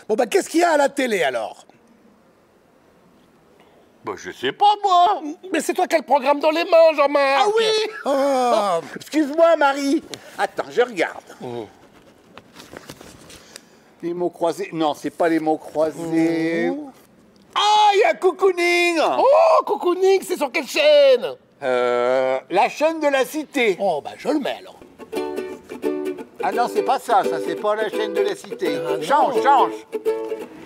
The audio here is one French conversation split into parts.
Bon, bah, qu'est-ce qu'il y a à la télé, alors? Bah, je sais pas, moi. Mais c'est toi qui as le programme dans les mains, Jean-Marc. Ah oui. Oh. Excuse-moi, Marie. Attends, je regarde. Les mots croisés. Non, c'est pas les mots croisés. Ah, il y a Cocooning. Oh, Cocooning, c'est sur quelle chaîne? La chaîne de la cité. Oh, bah, je le mets, alors. Ah non, c'est pas ça, c'est pas la chaîne de la cité. Ah, Change, change.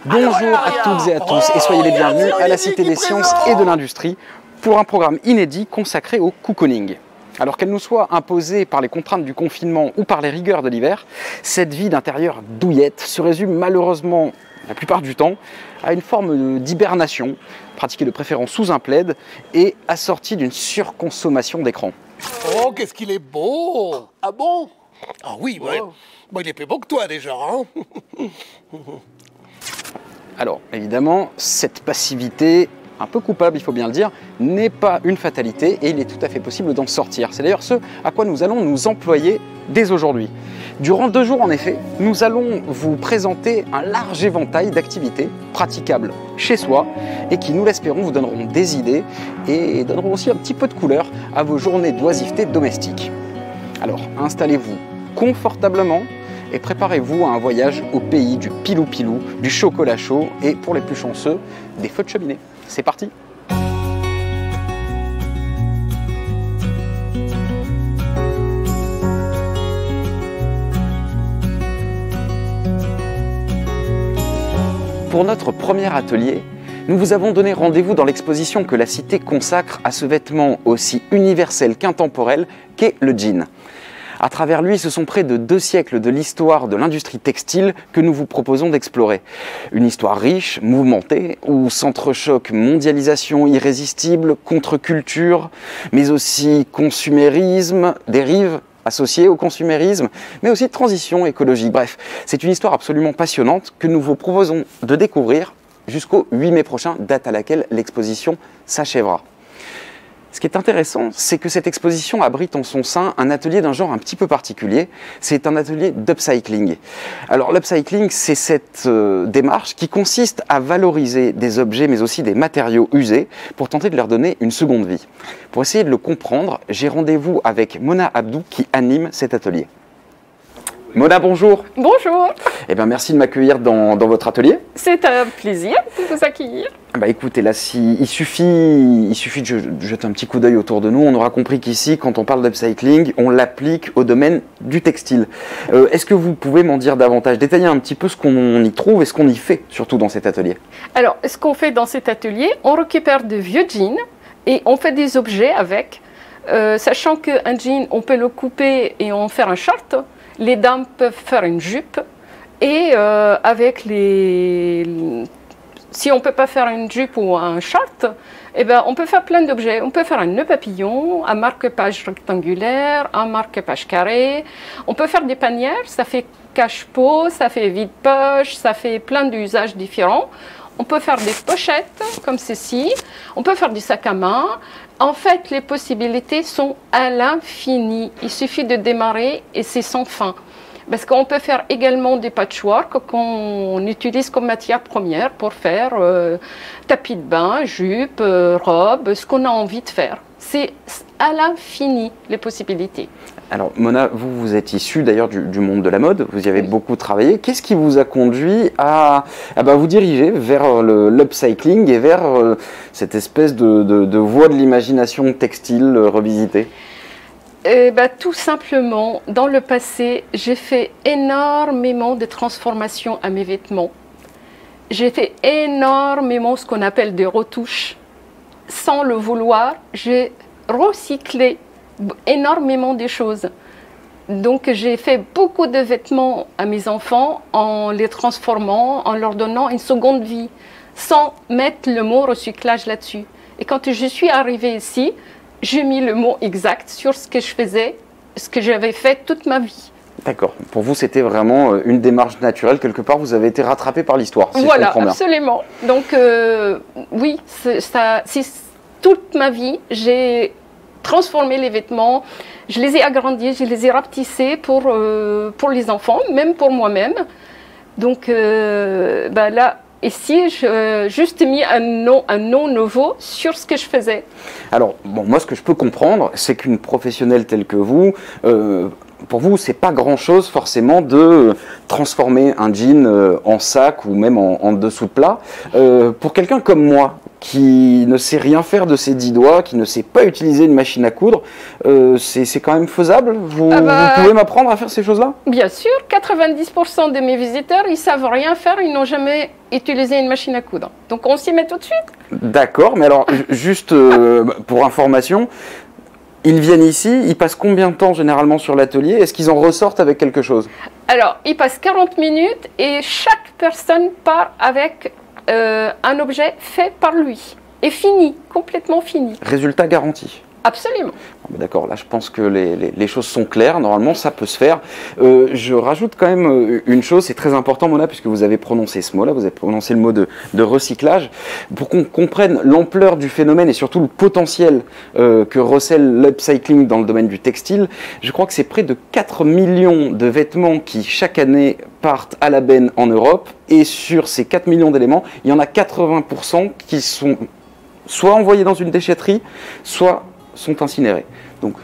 Bonjour à toutes et à tous et soyez les bienvenus à la Cité des Sciences et de l'Industrie pour un programme inédit consacré au cocooning. Alors qu'elle nous soit imposée par les contraintes du confinement ou par les rigueurs de l'hiver, cette vie d'intérieur douillette se résume malheureusement la plupart du temps à une forme d'hibernation, pratiquée de préférence sous un plaid et assortie d'une surconsommation d'écran. Oh, qu'est-ce qu'il est beau. Ah bon? Ah oui, ouais. Bah, il est plus beau que toi, déjà, hein. Alors, évidemment, cette passivité, un peu coupable, il faut bien le dire, n'est pas une fatalité et il est tout à fait possible d'en sortir. C'est d'ailleurs ce à quoi nous allons nous employer dès aujourd'hui. Durant 2 jours, en effet, nous allons vous présenter un large éventail d'activités praticables chez soi et qui, nous l'espérons, vous donneront des idées et donneront aussi un petit peu de couleur à vos journées d'oisiveté domestique. Alors, installez-vous confortablement et préparez-vous à un voyage au pays du pilou-pilou, du chocolat chaud et, pour les plus chanceux, des feux de cheminée. C'est parti! Pour notre premier atelier, nous vous avons donné rendez-vous dans l'exposition que la Cité consacre à ce vêtement aussi universel qu'intemporel qu'est le jean. À travers lui, ce sont près de 2 siècles de l'histoire de l'industrie textile que nous vous proposons d'explorer. Une histoire riche, mouvementée, où s'entrechoquent mondialisation irrésistible, contre-culture, mais aussi consumérisme, dérives associées au consumérisme, mais aussi transition écologique. Bref, c'est une histoire absolument passionnante que nous vous proposons de découvrir jusqu'au 8 mai prochain, date à laquelle l'exposition s'achèvera. Ce qui est intéressant, c'est que cette exposition abrite en son sein un atelier d'un genre un petit peu particulier. C'est un atelier d'upcycling. Alors l'upcycling, c'est cette démarche qui consiste à valoriser des objets, mais aussi des matériaux usés, pour tenter de leur donner une seconde vie. Pour essayer de le comprendre, j'ai rendez-vous avec Mona Abdou qui anime cet atelier. Mona, bonjour. Bonjour. Eh bien, merci de m'accueillir dans votre atelier. C'est un plaisir de vous accueillir. Bah écoutez, là, il suffit de jeter un petit coup d'œil autour de nous. On aura compris qu'ici, quand on parle d'upcycling, on l'applique au domaine du textile. Est-ce que vous pouvez m'en dire davantage, détailler un petit peu ce qu'on y trouve et ce qu'on y fait, surtout dans cet atelier? Alors, ce qu'on fait dans cet atelier, on récupère de vieux jeans et on fait des objets avec, sachant qu'un jean, on peut le couper et en faire un short. Les dames peuvent faire une jupe et si on ne peut pas faire une jupe ou un short, eh ben, on peut faire plein d'objets. On peut faire un nœud papillon, un marque-page rectangulaire, un marque-page carré. On peut faire des panières, ça fait cache-pot, ça fait vide-poche, ça fait plein d'usages différents. On peut faire des pochettes comme ceci. On peut faire du sac à main. En fait, les possibilités sont à l'infini. Il suffit de démarrer et c'est sans fin. Parce qu'on peut faire également des patchwork qu'on utilise comme matière première pour faire tapis de bain, jupe, robe, ce qu'on a envie de faire. C'est à l'infini les possibilités. Alors Mona, vous êtes issue d'ailleurs du monde de la mode, vous y avez beaucoup travaillé. Qu'est-ce qui vous a conduit à vous diriger vers l'upcycling et vers cette espèce de voie de l'imagination textile revisitée? Tout simplement, dans le passé, j'ai fait énormément de transformations à mes vêtements. J'ai fait énormément ce qu'on appelle des retouches. Sans le vouloir, j'ai recyclé énormément de choses. Donc j'ai fait beaucoup de vêtements à mes enfants en les transformant, en leur donnant une seconde vie, sans mettre le mot recyclage là-dessus. Et quand je suis arrivée ici, j'ai mis le mot exact sur ce que je faisais, ce que j'avais fait toute ma vie. D'accord. Pour vous, c'était vraiment une démarche naturelle. Quelque part, vous avez été rattrapé par l'histoire, si voilà, je comprends bien. Absolument. Donc, oui, toute ma vie, j'ai transformé les vêtements, je les ai agrandis, je les ai rapetissés pour les enfants, même pour moi-même. Donc là, ici, j'ai juste mis un nom nouveau sur ce que je faisais. Alors, bon, moi, ce que je peux comprendre, c'est qu'une professionnelle telle que vous, pour vous, c'est pas grand-chose forcément de transformer un jean en sac ou même en dessous de plat. Pour quelqu'un comme moi, qui ne sait rien faire de ses 10 doigts, qui ne sait pas utiliser une machine à coudre, c'est quand même faisable? Vous pouvez m'apprendre à faire ces choses-là? Bien sûr, 90% de mes visiteurs, ils savent rien faire, ils n'ont jamais utilisé une machine à coudre. Donc on s'y met tout de suite. D'accord, mais alors juste pour information, ils viennent ici, ils passent combien de temps généralement sur l'atelier? Est-ce qu'ils en ressortent avec quelque chose? Alors, ils passent 40 minutes et chaque personne part avec un objet fait par lui et fini, complètement fini. Résultat garanti? Absolument. D'accord, là je pense que les choses sont claires, normalement ça peut se faire. Je rajoute quand même une chose, c'est très important Mona, puisque vous avez prononcé ce mot-là, vous avez prononcé le mot de recyclage, pour qu'on comprenne l'ampleur du phénomène et surtout le potentiel que recèle l'upcycling dans le domaine du textile. Je crois que c'est près de 4 millions de vêtements qui chaque année partent à la benne en Europe, et sur ces 4 millions d'éléments, il y en a 80% qui sont soit envoyés dans une déchetterie, soit sont incinérés. Donc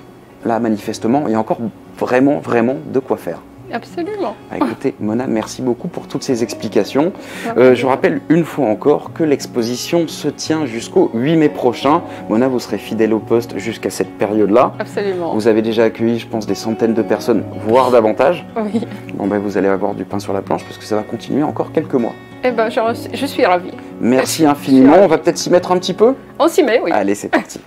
là, manifestement, il y a encore vraiment de quoi faire. Absolument. Écoutez, Mona, merci beaucoup pour toutes ces explications. Je rappelle une fois encore que l'exposition se tient jusqu'au 8 mai prochain. Mona, vous serez fidèle au poste jusqu'à cette période-là. Absolument. Vous avez déjà accueilli, je pense, des centaines de personnes, voire davantage. Oui. Bon, vous allez avoir du pain sur la planche parce que ça va continuer encore quelques mois. Eh ben, je suis ravie. Merci infiniment. On va peut-être s'y mettre un petit peu? On s'y met, oui. Allez, c'est parti.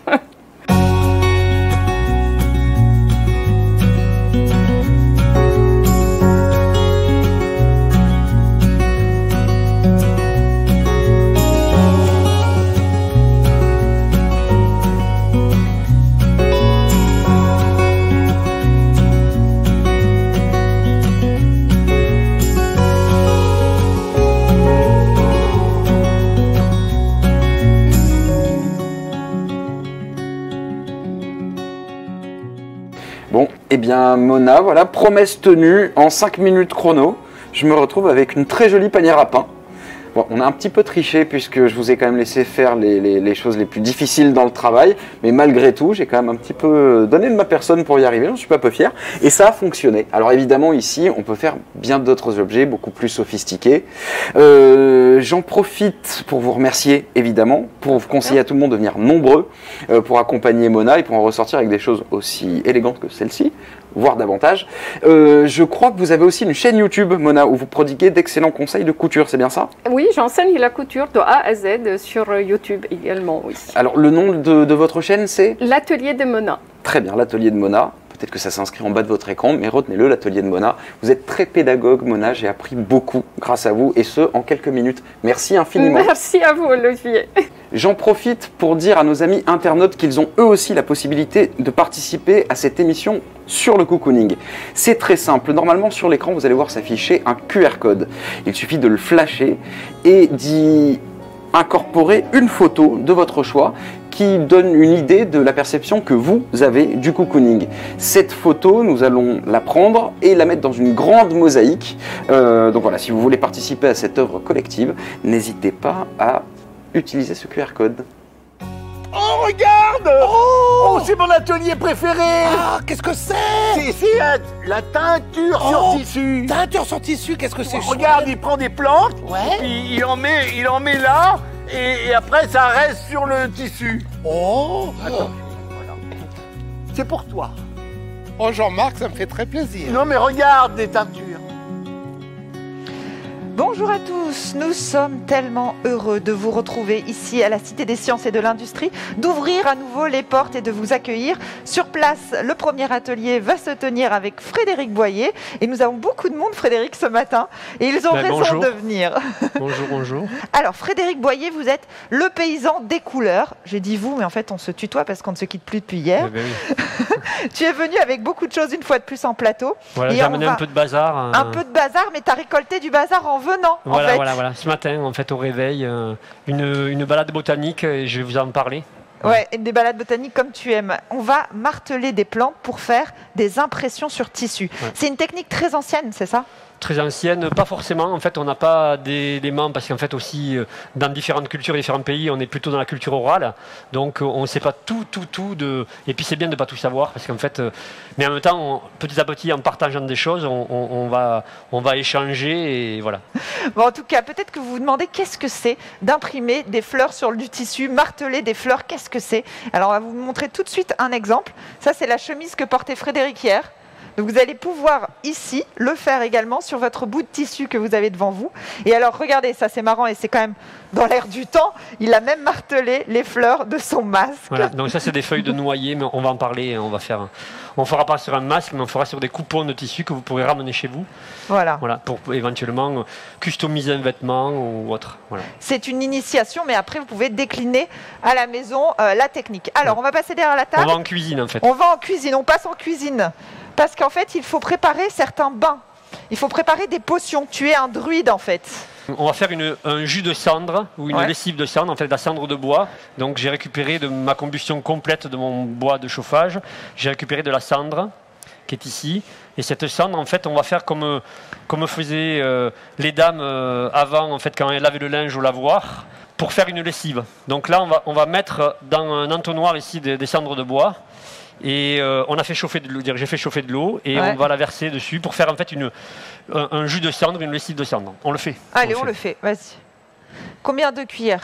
Eh bien, Mona, voilà, promesse tenue, en 5 minutes chrono, je me retrouve avec une très jolie panière à pain. Bon, on a un petit peu triché puisque je vous ai quand même laissé faire les choses les plus difficiles dans le travail, mais malgré tout, j'ai quand même un petit peu donné de ma personne pour y arriver, j'en suis pas peu fier, et ça a fonctionné. Alors évidemment, ici, on peut faire bien d'autres objets, beaucoup plus sophistiqués. J'en profite pour vous remercier, évidemment, pour vous conseiller à tout le monde de venir nombreux pour accompagner Mona et pour en ressortir avec des choses aussi élégantes que celle-ci, voire davantage. Je crois que vous avez aussi une chaîne YouTube, Mona, où vous prodiguez d'excellents conseils de couture, c'est bien ça? Oui, j'enseigne la couture de A à Z sur YouTube également, oui. Alors, le nom de votre chaîne, c'est? L'Atelier de Mona. Très bien, l'Atelier de Mona. Peut-être que ça s'inscrit en bas de votre écran, mais retenez-le, l'Atelier de Mona. Vous êtes très pédagogue, Mona, j'ai appris beaucoup grâce à vous, et ce, en quelques minutes. Merci infiniment. Merci à vous, Olivier. J'en profite pour dire à nos amis internautes qu'ils ont eux aussi la possibilité de participer à cette émission sur le cocooning. C'est très simple, normalement sur l'écran vous allez voir s'afficher un QR code. Il suffit de le flasher et d'y incorporer une photo de votre choix qui donne une idée de la perception que vous avez du cocooning. Cette photo, nous allons la prendre et la mettre dans une grande mosaïque. Donc voilà, si vous voulez participer à cette œuvre collective, n'hésitez pas à utiliser ce QR code. Oh, regarde! Oh, c'est mon atelier préféré! Ah, qu'est-ce que c'est? C'est la teinture sur tissu. Teinture sur tissu, qu'est-ce que c'est? Regarde, il prend des plantes, Ouais. puis il en met là, et après ça reste sur le tissu. Oh, Attends, voilà. C'est pour toi. oh Jean-Marc, ça me fait très plaisir. Non mais regarde des teintures. Bonjour à tous, nous sommes tellement heureux de vous retrouver ici à la Cité des Sciences et de l'Industrie, d'ouvrir à nouveau les portes et de vous accueillir. Sur place, le premier atelier va se tenir avec Frédéric Boyer et nous avons beaucoup de monde, Frédéric, ce matin et ils ont raison bonjour. de venir. Bonjour. Alors Frédéric Boyer, vous êtes le paysan des couleurs. J'ai dit vous, mais en fait on se tutoie parce qu'on ne se quitte plus depuis hier. Eh ben oui. Tu es venu avec beaucoup de choses une fois de plus en plateau. Voilà, j'ai amené un peu de bazar. Un peu de bazar, mais tu as récolté du bazar en venant. Voilà, en fait. voilà. Ce matin, en fait, au réveil, une balade botanique, et je vais vous en parler. Ouais, et des balades botaniques comme tu aimes. On va marteler des plantes pour faire des impressions sur tissu. Ouais. C'est une technique très ancienne, c'est ça? Très ancienne, pas forcément. En fait, on n'a pas d'éléments parce qu'en fait aussi, dans différentes cultures et différents pays, on est plutôt dans la culture orale. Donc, on ne sait pas tout de. Et puis, c'est bien de ne pas tout savoir parce qu'en fait, mais en même temps, petit à petit, en partageant des choses, on va échanger et voilà. Bon, en tout cas, peut-être que vous vous demandez qu'est-ce que c'est d'imprimer des fleurs sur du tissu, marteler des fleurs, qu'est-ce que c'est? Alors, on va vous montrer tout de suite un exemple. Ça, c'est la chemise que portait Frédéric hier. Donc vous allez pouvoir ici le faire également sur votre bout de tissu que vous avez devant vous. Et alors regardez, ça c'est marrant et c'est quand même dans l'air du temps, il a même martelé les fleurs de son masque. Voilà, donc ça c'est des feuilles de noyer, mais on va en parler, on fera pas sur un masque, mais on fera sur des coupons de tissu que vous pourrez ramener chez vous. Voilà, pour éventuellement customiser un vêtement ou autre. Voilà. C'est une initiation, mais après vous pouvez décliner à la maison la technique. Alors on va passer derrière la table. On va en cuisine en fait. On va en cuisine, on passe en cuisine. Parce qu'en fait, il faut préparer certains bains. Il faut préparer des potions. Tu es un druide, en fait. On va faire un jus de cendre ou une lessive de cendre, en fait, de la cendre de bois. Donc, j'ai récupéré de ma combustion complète de mon bois de chauffage. J'ai récupéré de la cendre qui est ici. Et cette cendre, en fait, on va faire comme faisaient les dames avant, en fait, quand elles lavaient le linge au lavoir, pour faire une lessive. Donc là, on va mettre dans un entonnoir ici des cendres de bois. Et on a fait chauffer de l'eau, j'ai fait chauffer de l'eau et on va la verser dessus pour faire en fait un jus de cendre, une lessive de cendre. On le fait. Allez, on le fait. Vas-y. Combien de cuillères?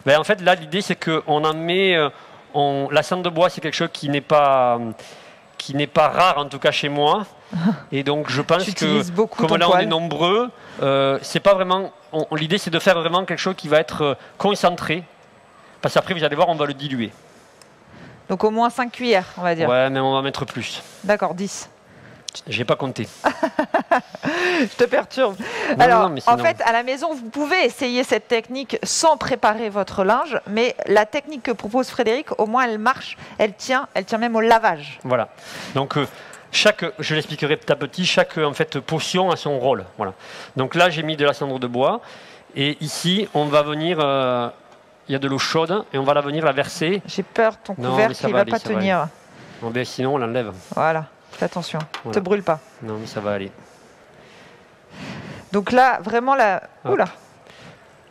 Ben, en fait, là, l'idée c'est qu'on en met. La cendre de bois, c'est quelque chose qui n'est pas rare, en tout cas chez moi. Et donc, je pense que comme là, on est nombreux, c'est pas vraiment. L'idée, c'est de faire vraiment quelque chose qui va être concentré, parce qu'après, vous allez voir, on va le diluer. Donc au moins 5 cuillères, on va dire. Ouais, mais on va mettre plus. D'accord, 10. J'ai pas compté. Je te perturbe. Alors, en fait, à la maison, vous pouvez essayer cette technique sans préparer votre linge, mais la technique que propose Frédéric, au moins, elle marche, elle tient même au lavage. Voilà. Donc, je l'expliquerai petit à petit, chaque en fait, potion a son rôle. Voilà. Donc là, j'ai mis de la cendre de bois, et ici, on va venir... il y a de l'eau chaude et on va venir la verser. J'ai peur, ton couvercle, il ne va pas tenir. Non, ben, sinon, on l'enlève. Voilà, fais attention, ne te brûle pas. Non, mais ça va aller. Donc là, vraiment,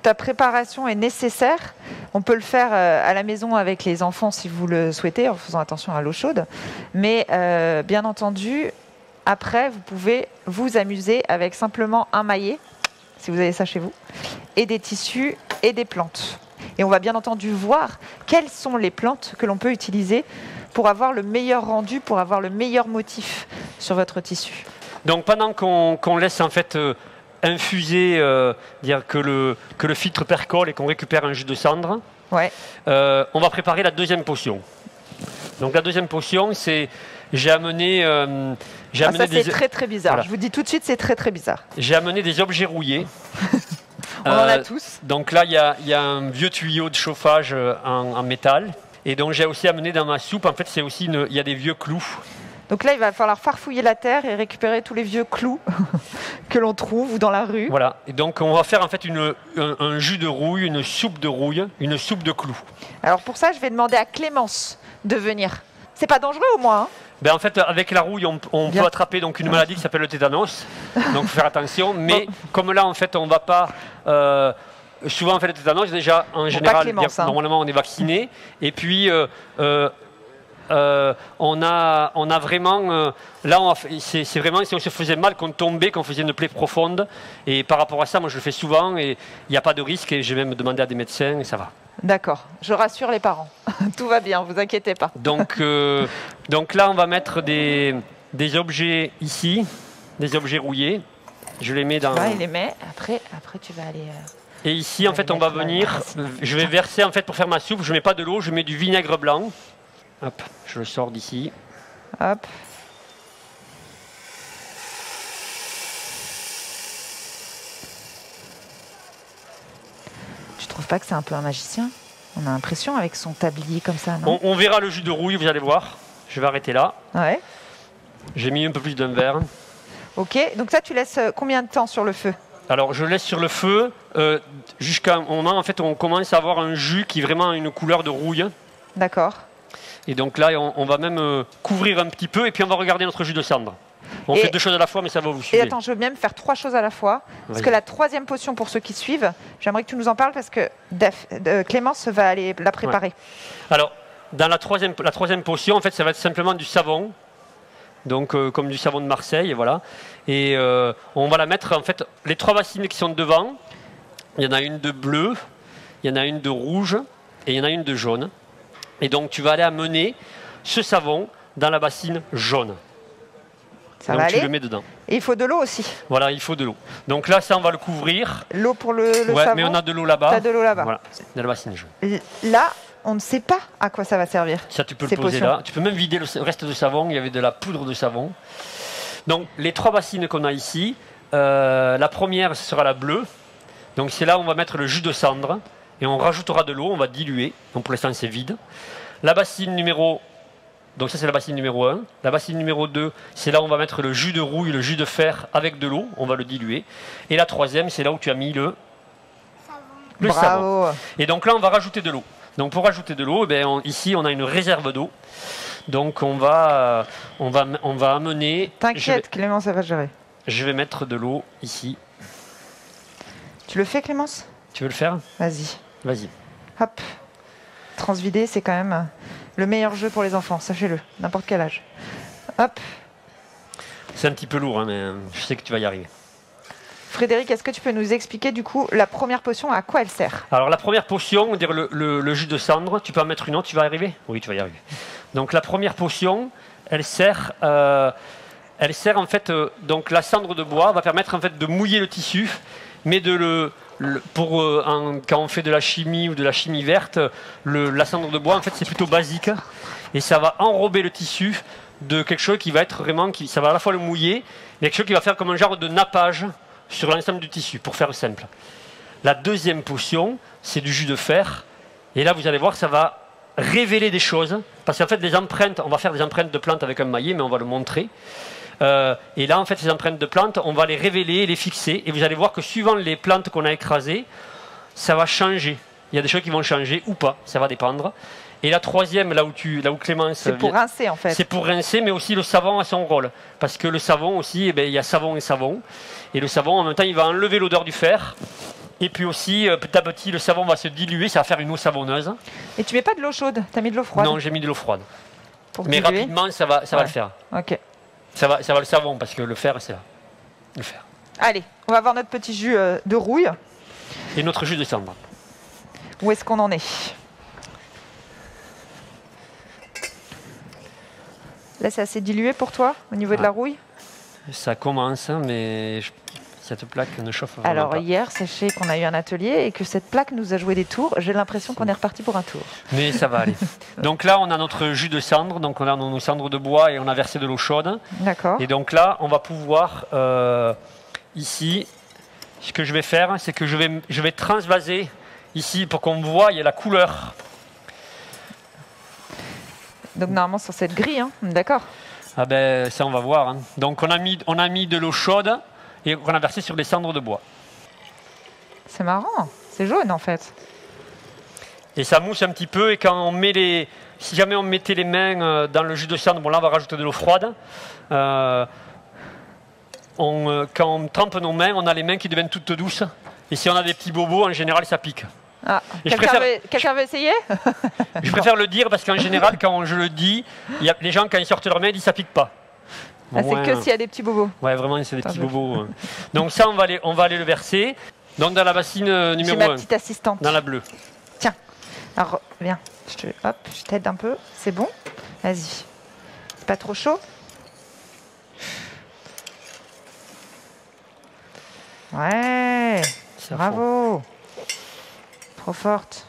ta préparation est nécessaire. On peut le faire à la maison avec les enfants si vous le souhaitez, en faisant attention à l'eau chaude. Mais bien entendu, après, vous pouvez vous amuser avec simplement un maillet, si vous avez ça chez vous, et des tissus et des plantes. Et on va bien entendu voir quelles sont les plantes que l'on peut utiliser pour avoir le meilleur rendu, pour avoir le meilleur motif sur votre tissu. Donc pendant qu'on laisse en fait infuser, dire que le filtre percole et qu'on récupère un jus de cendre, on va préparer la deuxième potion. Donc la deuxième potion, c'est j'ai amené ça c'est très très bizarre. Voilà. Je vous dis tout de suite, c'est très très bizarre. J'ai amené des objets rouillés. On en a tous. Donc là, il y a un vieux tuyau de chauffage en métal. Et donc j'ai aussi amené dans ma soupe, en fait, il y a des vieux clous. Donc là, il va falloir farfouiller la terre et récupérer tous les vieux clous que l'on trouve dans la rue. Voilà. Et donc on va faire en fait un jus de rouille, une soupe de rouille, une soupe de clous. Alors pour ça, je vais demander à Clémence de venir. C'est pas dangereux au moins, hein? Ben en fait, avec la rouille, on peut attraper donc une maladie qui s'appelle le tétanos. Donc, faut faire attention. Mais comme là, en fait, on ne va pas... souvent, en fait, le tétanos, déjà, en général, normalement, on est vacciné. Et puis, on a vraiment... là, c'est vraiment si on se faisait mal, qu'on tombait, qu'on faisait une plaie profonde. Et par rapport à ça, moi, je le fais souvent. Et il n'y a pas de risque. Et j'ai même demandé à des médecins et ça va. D'accord, je rassure les parents. Tout va bien, vous inquiétez pas. Donc là, on va mettre des objets ici, des objets rouillés. Je les mets dans... il les met, après tu vas aller... Et ici, en fait, on va venir... Je vais verser, en fait, pour faire ma soupe, je ne mets pas de l'eau, je mets du vinaigre blanc. Hop, je le sors d'ici. Hop. Tu trouves pas que c'est un peu un magicien? On a l'impression avec son tablier comme ça, non? On verra le jus de rouille, vous allez voir. Je vais arrêter là. Ouais. J'ai mis un peu plus d'un verre. Ok, donc ça, tu laisses combien de temps sur le feu? Alors, je laisse sur le feu jusqu'à un moment, en fait, on commence à avoir un jus qui est vraiment une couleur de rouille. D'accord. Et donc là, on va même couvrir un petit peu et puis on va regarder notre jus de cendre. On fait 2 choses à la fois, mais ça va vous suivre. Et attends, je veux même faire 3 choses à la fois. Parce que la troisième potion, pour ceux qui suivent, j'aimerais que tu nous en parles parce que Clémence va aller la préparer. Ouais. Alors, dans la troisième potion, en fait, ça va être simplement du savon. Donc, comme du savon de Marseille, voilà. Et on va la mettre, en fait, les 3 bassines qui sont devant. Il y en a une de bleu, il y en a une de rouge et il y en a une de jaune. Et donc, tu vas aller amener ce savon dans la bassine jaune. Ça donc va tu aller. le mets dedans. Et il faut de l'eau aussi. Voilà, il faut de l'eau. Donc là, ça, on va le couvrir. L'eau pour le savon. Mais on a de l'eau là-bas. T'as de l'eau là-bas. Voilà, dans la bassine jaune. Là, on ne sait pas à quoi ça va servir. Ça, tu peux ces le poser potions. là. Tu peux même vider le reste de savon. Il y avait de la poudre de savon. Donc, les 3 bassines qu'on a ici, la première, ce sera la bleue. Donc, c'est là où on va mettre le jus de cendre. Et on rajoutera de l'eau, on va diluer. Donc, pour l'instant, c'est vide. La bassine numéro... Donc ça c'est la bassine numéro 1. La bassine numéro 2, c'est là où on va mettre le jus de rouille, le jus de fer avec de l'eau. On va le diluer. Et la troisième, c'est là où tu as mis le savon. Et donc là, on va rajouter de l'eau. Donc pour rajouter de l'eau, ici, on a une réserve d'eau. Donc on va amener... T'inquiète, Clémence, ça va gérer. Je vais mettre de l'eau ici. Tu le fais, Clémence? Tu veux le faire? Vas-y. Vas-y. Hop. Transvider, c'est quand même le meilleur jeu pour les enfants, sachez-le, n'importe quel âge. Hop. C'est un petit peu lourd, hein, mais je sais que tu vas y arriver. Frédéric, est-ce que tu peux nous expliquer du coup la première potion, à quoi elle sert? Alors la première potion, on dirait le jus de cendre, tu peux en mettre une autre, tu vas y arriver? Oui, tu vas y arriver. Donc la première potion, elle sert en fait, donc la cendre de bois va permettre en fait de mouiller le tissu, mais quand on fait de la chimie ou de la chimie verte, la cendre de bois en fait c'est plutôt basique et ça va enrober le tissu de quelque chose qui va être vraiment, ça va à la fois le mouiller, mais quelque chose qui va faire comme un genre de nappage sur l'ensemble du tissu, pour faire simple. La deuxième potion, c'est du jus de fer, et là vous allez voir, ça va révéler des choses, parce qu'en fait les empreintes, on va faire des empreintes de plantes avec un maillet, mais on va le montrer. Et là, en fait, ces empreintes de plantes, on va les révéler, les fixer. Et vous allez voir que suivant les plantes qu'on a écrasées, ça va changer. Il y a des choses qui vont changer ou pas, ça va dépendre. Et la troisième, là où Clémence... C'est pour rincer, en fait. C'est pour rincer, mais aussi le savon a son rôle. Parce que le savon aussi, il y a savon et savon. Et le savon, en même temps, il va enlever l'odeur du fer. Et puis aussi, petit à petit, le savon va se diluer, ça va faire une eau savonneuse. Et tu mets pas de l'eau chaude? Tu as mis de l'eau froide? Non, j'ai mis de l'eau froide. Mais diluer. rapidement, ça va le faire. Ok. Ça va le savon, parce que le fer, c'est le fer. Allez, on va voir notre petit jus de rouille. Et notre jus de cendre. Où est-ce qu'on en est? Là, c'est assez dilué pour toi, au niveau de la rouille? Ça commence, hein, mais cette plaque ne chauffe vraiment Alors pas. hier, sachez qu'on a eu un atelier et que cette plaque nous a joué des tours. J'ai l'impression qu'on est reparti pour un tour. Mais ça va aller. Donc là, on a notre jus de cendre, donc on a nos cendres de bois et on a versé de l'eau chaude. D'accord. Et donc là, on va pouvoir, ici, ce que je vais faire, c'est que je vais transvaser ici pour qu'on voie la couleur. Donc normalement sur cette grille, hein, d'accord. Ah ben ça on va voir. Hein. Donc on a mis de l'eau chaude et on a versé sur des cendres de bois. C'est marrant, c'est jaune en fait. Et ça mousse un petit peu et quand on met si jamais on mettait les mains dans le jus de cendre, bon là on va rajouter de l'eau froide. Quand on trempe nos mains, on a les mains qui deviennent toutes douces. Et si on a des petits bobos, en général ça pique. Ah, quelqu'un veut essayer? Je préfère le dire parce qu'en général, quand je le dis, les gens, quand ils sortent leurs mains, ils disent ça pique pas. Ah, c'est que s'il y a des petits bobos. Ouais, vraiment, c'est des petits bobos. Donc ça, on va aller le verser. Donc dans la bassine numéro 1. C'est ma petite assistante. Dans la bleue. Tiens, alors viens, je t'aide un peu. C'est bon? Vas-y. C'est pas trop chaud? Ouais, bravo. Trop forte.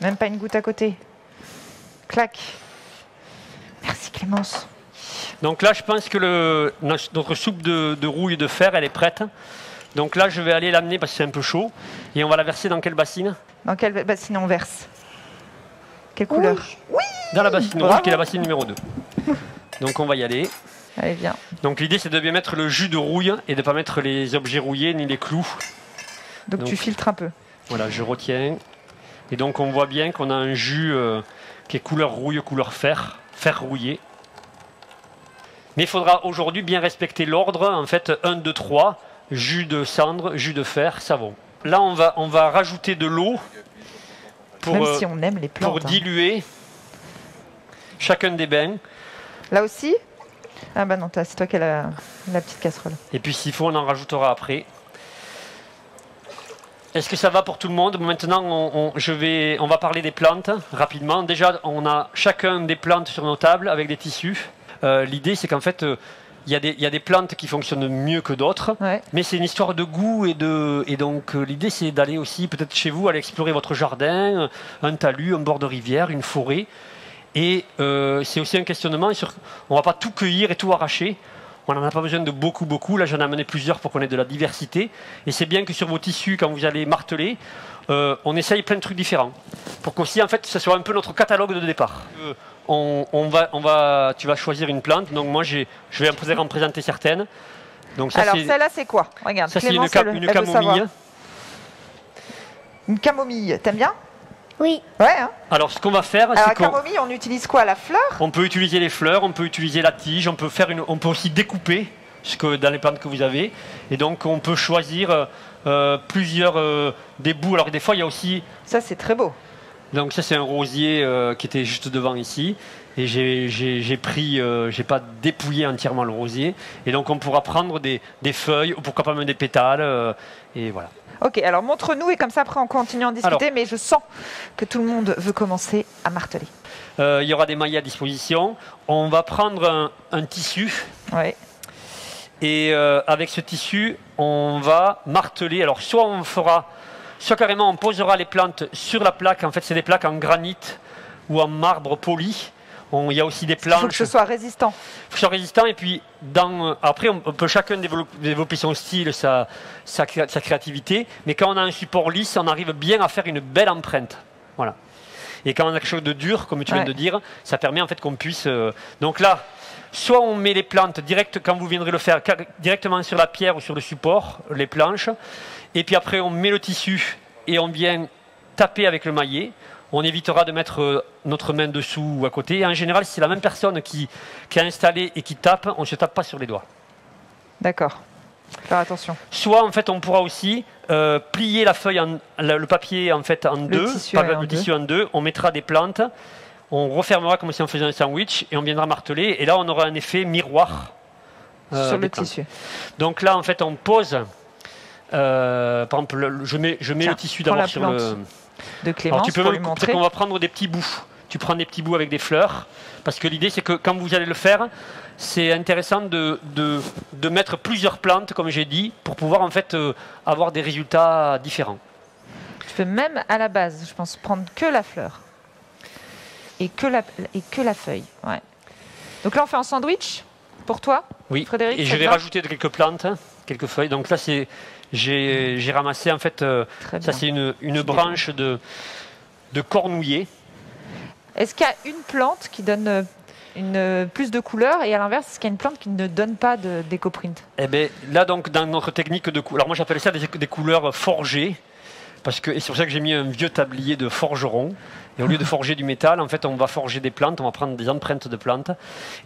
Même pas une goutte à côté. Clac. Merci Clémence. Donc là, je pense que notre soupe de rouille de fer, elle est prête. Donc là, je vais aller l'amener parce que c'est un peu chaud. Et on va la verser dans quelle bassine? Dans quelle bassine on verse? Quelle couleur? Oui. Dans la bassine rouge, qui est la bassine numéro 2. Donc on va y aller. Allez, viens. Donc l'idée, c'est de bien mettre le jus de rouille et de ne pas mettre les objets rouillés ni les clous. Donc tu filtres un peu. Voilà, je retiens. Et donc on voit bien qu'on a un jus qui est couleur rouille, couleur fer rouillé. Mais il faudra aujourd'hui bien respecter l'ordre. En fait, 1, 2, 3, jus de cendre, jus de fer, savon. Là, on va rajouter de l'eau Même si on aime les plantes. pour diluer chacun des bains. Là aussi? Ah bah non, c'est toi qui as la petite casserole. Et puis s'il faut, on en rajoutera après. Est-ce que ça va pour tout le monde? Maintenant, on va parler des plantes rapidement. Déjà, on a chacun des plantes sur nos tables avec des tissus. L'idée, c'est qu'en fait, il y a des plantes qui fonctionnent mieux que d'autres. Ouais. Mais c'est une histoire de goût et donc l'idée, c'est d'aller aussi, peut-être chez vous, aller explorer votre jardin, un talus, un bord de rivière, une forêt. Et c'est aussi un questionnement sur, on ne va pas tout cueillir et tout arracher. On n'en a pas besoin de beaucoup. Là, j'en ai amené plusieurs pour qu'on ait de la diversité. Et c'est bien que sur vos tissus, quand vous allez marteler, on essaye plein de trucs différents. Pour qu'aussi, en fait, ça soit un peu notre catalogue de départ. Tu vas choisir une plante. Donc moi, je vais en présenter certaines. Donc ça, alors celle-là, c'est quoi? Regarde, ça, c'est Clémence, une camomille. Une camomille, t'aimes bien? Oui. Ouais, hein. Alors, ce qu'on va faire, Alors, c'est la camomille, on utilise quoi? La fleur? on peut utiliser les fleurs, on peut utiliser la tige, on peut aussi découper dans les plantes que vous avez. Et donc, on peut choisir plusieurs des bouts. Alors, des fois, il y a aussi... Ça, c'est très beau. Donc, ça, c'est un rosier qui était juste devant ici. Et j'ai pas dépouillé entièrement le rosier. Et donc, on pourra prendre des feuilles, ou pourquoi pas même des pétales. Et voilà. Ok, alors montre-nous et comme ça après on continue à en discuter, Alors, mais je sens que tout le monde veut commencer à marteler. Il y aura des mailles à disposition. On va prendre un tissu. Ouais. Et avec ce tissu, on va marteler. Alors, soit carrément on posera les plantes sur la plaque. En fait, c'est des plaques en granit ou en marbre poli. Il y a aussi des planches. Il faut que ce soit résistant. Il faut que ce soit résistant. Et puis, après, on peut chacun développer son style, sa créativité. Mais quand on a un support lisse, on arrive bien à faire une belle empreinte. Voilà. Et quand on a quelque chose de dur, comme tu viens de dire, ça permet en fait qu'on puisse... Donc là, soit on met les plantes direct, quand vous viendrez le faire, directement sur la pierre ou sur le support, les planches. Et puis après, on met le tissu et on vient taper avec le maillet. On évitera de mettre notre main dessous ou à côté. Et en général, si c'est la même personne qui a installé et qui tape, on ne se tape pas sur les doigts. D'accord. Faire attention. Soit, en fait, on pourra aussi plier la feuille, le papier en fait en deux, le tissu en deux. On mettra des plantes. On refermera comme si on faisait un sandwich et on viendra marteler. Et là, on aura un effet miroir sur le tissu. Donc là, en fait, on pose. Par exemple, je mets le tissu d'abord sur le... de Clémence. Alors, tu peux pour même, lui montrer. on va prendre des petits bouts. Tu prends des petits bouts avec des fleurs, parce que l'idée c'est que quand vous allez le faire, c'est intéressant de mettre plusieurs plantes, comme j'ai dit, pour pouvoir en fait avoir des résultats différents. Tu peux même à la base, je pense, prendre que la fleur et que la feuille. Ouais. Donc là, on fait un sandwich pour toi, oui. Frédéric. Et je vais rajouter quelques plantes, quelques feuilles. Donc là, j'ai ramassé en fait, ça c'est une branche de cornouiller. Est-ce qu'il y a une plante qui donne plus de couleurs et à l'inverse, est-ce qu'il y a une plante qui ne donne pas d'écoprint? Eh bien, là, donc, dans notre technique de couleur, alors moi j'appelle ça des couleurs forgées, et c'est pour ça que j'ai mis un vieux tablier de forgeron. Et au lieu de forger du métal, en fait, on va forger des plantes, on va prendre des empreintes de plantes.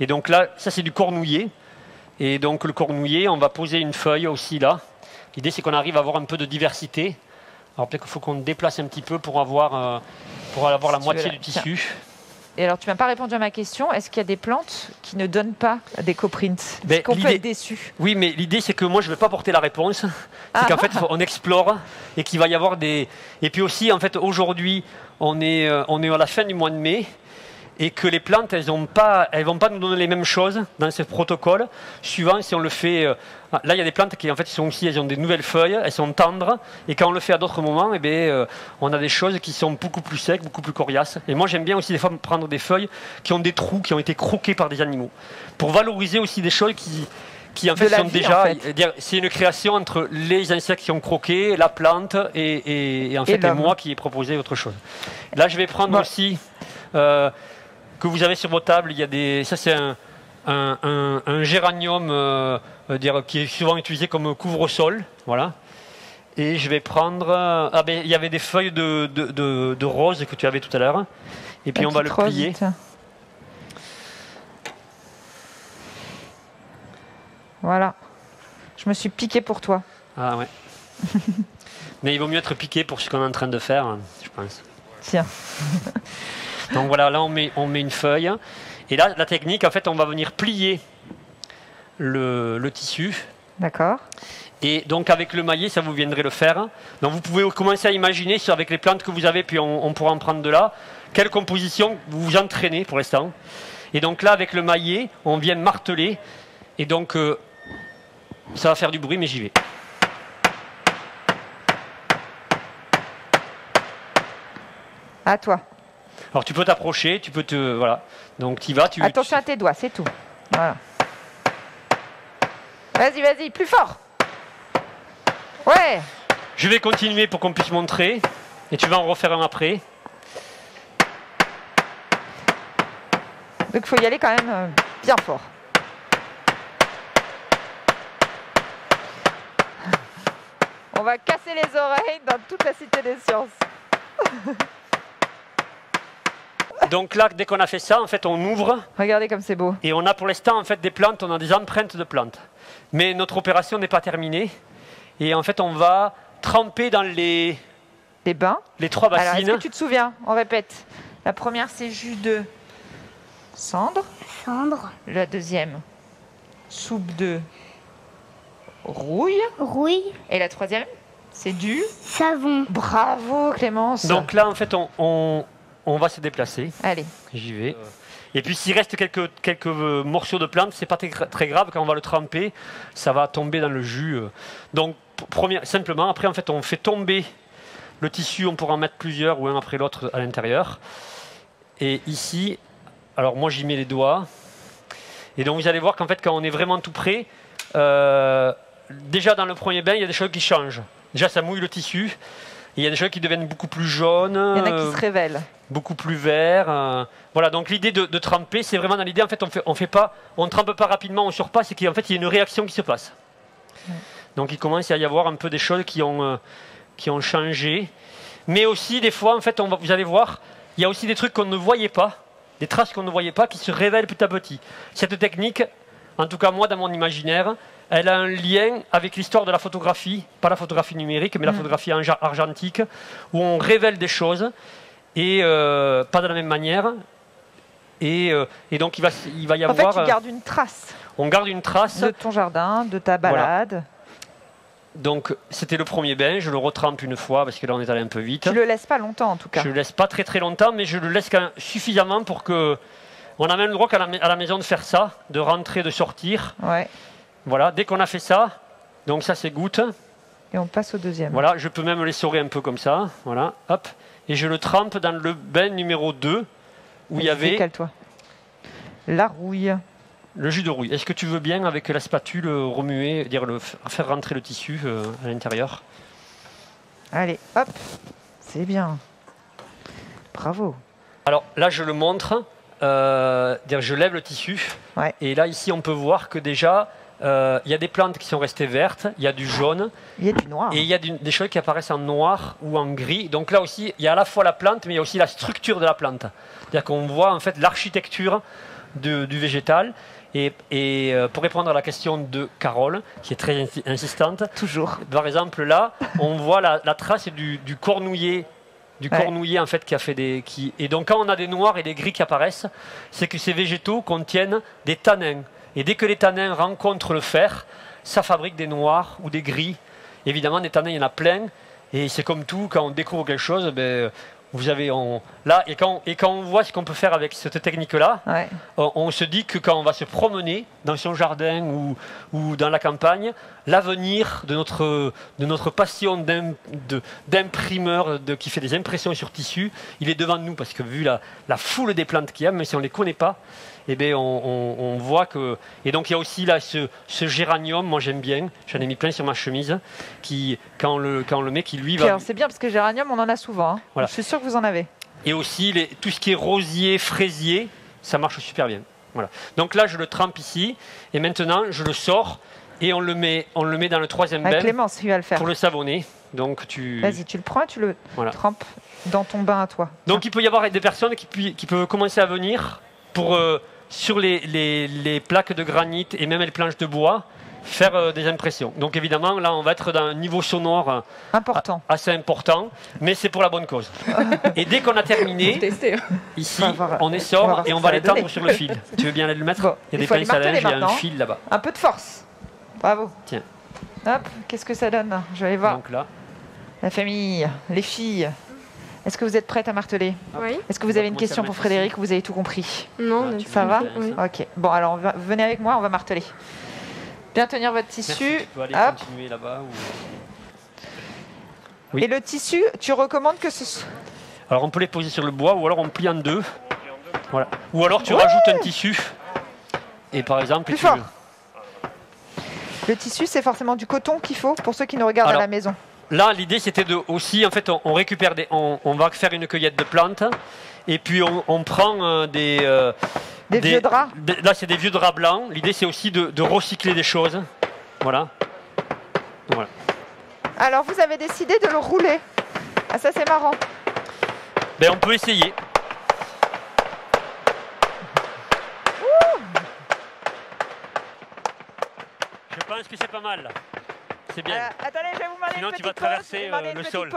Et donc là, ça c'est du cornouiller. Et donc le cornouiller, on va poser une feuille aussi là. L'idée c'est qu'on arrive à avoir un peu de diversité. Alors peut-être qu'il faut qu'on déplace un petit peu pour avoir la moitié du tissu. Tiens. Et alors tu m'as pas répondu à ma question. Est-ce qu'il y a des plantes qui ne donnent pas d'écoprint? Est-ce qu'on peut être déçu? Oui, mais l'idée c'est que moi je ne vais pas porter la réponse. C'est qu'en fait on explore et qu'il va y avoir des... Et puis aussi en fait aujourd'hui on est à la fin du mois de mai. Et que les plantes, elles vont pas nous donner les mêmes choses dans ce protocole, suivant si on le fait... là, il y a des plantes qui, en fait, elles ont des nouvelles feuilles, elles sont tendres, et quand on le fait à d'autres moments, eh bien, on a des choses qui sont beaucoup plus secs, beaucoup plus coriaces. Et moi, j'aime bien aussi des fois prendre des feuilles qui ont des trous, qui ont été croqués par des animaux, pour valoriser aussi des choses qui en fait, sont déjà... C'est une création entre les insectes qui ont croqué, la plante, et en fait, et moi qui ai proposé autre chose. Là, je vais prendre aussi... que vous avez sur vos tables, ça c'est un géranium qui est souvent utilisé comme couvre-sol, voilà. Et je vais prendre, il y avait des feuilles de rose que tu avais tout à l'heure, et puis on va le plier. Voilà. Je me suis piqué pour toi. Ah ouais. Mais il vaut mieux être piqué pour ce qu'on est en train de faire, je pense. Tiens. Donc voilà, là on met une feuille. Et là, la technique, en fait, on va venir plier le tissu. D'accord. Et donc avec le maillet, ça vous viendrez le faire. Donc vous pouvez commencer à imaginer avec les plantes que vous avez, puis on pourra en prendre de là, quelle composition vous vous entraînez pour l'instant. Et donc là, avec le maillet, on vient marteler. Et donc, ça va faire du bruit, mais j'y vais. À toi. Alors tu peux t'approcher, tu peux te... Voilà. Donc tu y vas. Attention à tes doigts, c'est tout. Voilà. Vas-y, vas-y, plus fort. Ouais. Je vais continuer pour qu'on puisse montrer. Et tu vas en refaire un après. Donc il faut y aller quand même bien fort. On va casser les oreilles dans toute la Cité des Sciences. Donc là, dès qu'on a fait ça, en fait, on ouvre. Regardez comme c'est beau. Et on a pour l'instant, en fait, des plantes, on a des empreintes de plantes. Mais notre opération n'est pas terminée. Et en fait, on va tremper dans les bains. Les 3 bassines. Alors, est-ce que tu te souviens? On répète. La première, c'est jus de cendre. Cendre. La deuxième, soupe de rouille. Rouille. Et la troisième, c'est du savon. Bravo, Clémence. Donc là, en fait, on va se déplacer. Allez. J'y vais. Et puis s'il reste quelques morceaux de plantes, c'est pas très grave. Quand on va le tremper, ça va tomber dans le jus. Donc simplement, après en fait, on fait tomber le tissu. On pourra en mettre plusieurs ou un après l'autre à l'intérieur. Et ici, alors moi j'y mets les doigts. Et donc vous allez voir qu'en fait, quand on est vraiment tout près, déjà dans le premier bain, il y a des choses qui changent. Déjà, ça mouille le tissu. Et il y a des choses qui deviennent beaucoup plus jaunes. Il y en a qui se révèlent. Beaucoup plus verts. Voilà, donc l'idée de tremper, c'est vraiment dans l'idée, en fait, on ne trempe pas rapidement, on sort pas, c'est qu'en fait, il y a une réaction qui se passe. Donc il commence à y avoir un peu des choses qui ont changé. Mais aussi, des fois, en fait, vous allez voir, il y a aussi des trucs qu'on ne voyait pas, des traces qu'on ne voyait pas, qui se révèlent petit à petit. Cette technique, en tout cas moi, dans mon imaginaire, elle a un lien avec l'histoire de la photographie, pas la photographie numérique, mais la photographie argentique, où on révèle des choses, et pas de la même manière. Et donc il va y avoir... En fait, tu gardes une trace. On garde une trace. De ton jardin, de ta balade. Voilà. Donc c'était le premier bain, je le retrempe une fois, parce que là on est allé un peu vite. Tu le laisses pas longtemps en tout cas. Je le laisse pas très longtemps, mais je le laisse quand même suffisamment pour que... On a même le droit à la maison de faire ça, de rentrer, de sortir. Ouais. Voilà, dès qu'on a fait ça, donc ça c'est goutte. Et on passe au deuxième. Voilà, je peux même l'essorer un peu comme ça. Voilà, hop. Et je le trempe dans le bain numéro 2, où il y avait... Décale-toi. La rouille. Le jus de rouille. Est-ce que tu veux bien, avec la spatule, remuer, faire rentrer le tissu à l'intérieur? Allez, hop. C'est bien. Bravo. Alors là, je le montre. Je lève le tissu. Ouais. Et là, ici, on peut voir que déjà... Il y a des plantes qui sont restées vertes, il y a du jaune. Il y a du noir. Et il y a des choses qui apparaissent en noir ou en gris. Donc là aussi, il y a à la fois la plante, mais il y a aussi la structure de la plante. C'est-à-dire qu'on voit en fait l'architecture du végétal. Et pour répondre à la question de Carole, qui est très insistante. Toujours. Par exemple, là, on voit la trace du cornouiller. Cornouiller en fait qui a fait Et donc quand on a des noirs et des gris qui apparaissent, c'est que ces végétaux contiennent des tanins. Et dès que les tanins rencontrent le fer, ça fabrique des noirs ou des gris. Évidemment, des tanins, il y en a plein. Et c'est comme tout, quand on découvre quelque chose, vous avez... et quand on voit ce qu'on peut faire avec cette technique-là, ouais. on se dit que quand on va se promener dans son jardin ou dans la campagne, l'avenir de notre passion d'imprimeur qui fait des impressions sur tissu, il est devant nous. Parce que vu la foule des plantes qu'il y a, même si on ne les connaît pas, on voit que... Et donc il y a aussi là ce géranium, moi j'aime bien, j'en ai mis plein sur ma chemise, quand on le met, qui lui va... C'est bien parce que géranium, on en a souvent. Hein. Voilà. Je suis sûr que vous en avez. Et aussi tout ce qui est rosier, fraisier, ça marche super bien. Voilà. Donc là je le trempe ici, et maintenant je le sors, et on le met dans le troisième bain. Clémence, il va le faire. Pour le savonner. Donc Vas-y, tu le prends et tu le trempes dans ton bain à toi. Donc il peut y avoir des personnes qui peuvent commencer à venir pour... sur les plaques de granit et même les planches de bois, faire des impressions. Donc évidemment, là, on va être dans un niveau sonore important. Assez important, mais c'est pour la bonne cause. Et dès qu'on a terminé, ici, on essore et on va l'étendre sur le fil. Tu veux bien aller le mettre? Bon, il y a des pinces à linge, il y a un fil là-bas. Un peu de force. Bravo. Tiens. Hop, qu'est-ce que ça donne? Je vais aller voir. Donc là. La famille, les filles. Est-ce que vous êtes prête à marteler? Oui. Est-ce que vous avez une question pour Frédéric ou vous avez tout compris? Non, ça va? Oui. Ok. Bon, alors venez avec moi, on va marteler. Bien tenir votre tissu. Merci, tu peux aller Hop. continuer là-bas. Oui. Et le tissu, tu recommandes que ce soit... Alors on peut les poser sur le bois ou alors on plie en deux. Voilà. Ou alors tu rajoutes un tissu. Et par exemple... Plus fort. Le tissu, c'est forcément du coton qu'il faut pour ceux qui nous regardent à la maison. Là, l'idée c'était de aussi, en fait, on récupère on va faire une cueillette de plantes et puis on prend des vieux draps. Là, c'est des vieux draps blancs. L'idée c'est aussi de recycler des choses. Voilà. Voilà. Alors, vous avez décidé de le rouler. Ah, ça c'est marrant. Ben, on peut essayer. Je pense que c'est pas mal. C'est bien. Attendez, je vais vous demander Sinon, une tu petite vas traverser le sol.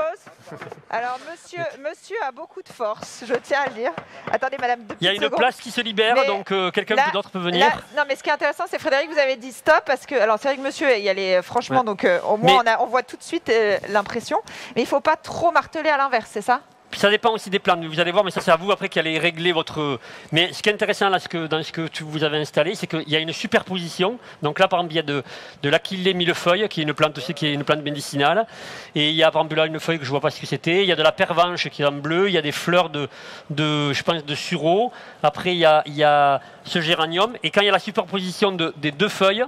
Alors, monsieur a beaucoup de force, je tiens à le dire. Attendez, madame, deux Il y a petites une secondes. place qui se libère, donc quelqu'un d'autre peut venir. Non, mais ce qui est intéressant, c'est Frédéric, vous avez dit stop, parce que, alors c'est vrai que monsieur y allait franchement, donc au moins on voit tout de suite l'impression, mais il ne faut pas trop marteler à l'inverse, c'est ça? Ça dépend aussi des plantes, vous allez voir, mais ça c'est à vous après qui allez régler votre... Mais ce qui est intéressant là, dans ce que vous avez installé, c'est qu'il y a une superposition. Donc là, par exemple, il y a de l'Achillée millefeuille, qui est une plante aussi, qui est une plante médicinale. Et il y a par exemple là une feuille que je ne vois pas ce que c'était. Il y a de la pervenche qui est en bleu. Il y a des fleurs je pense, de sureau. Après, il y a ce géranium. Et quand il y a la superposition des deux feuilles,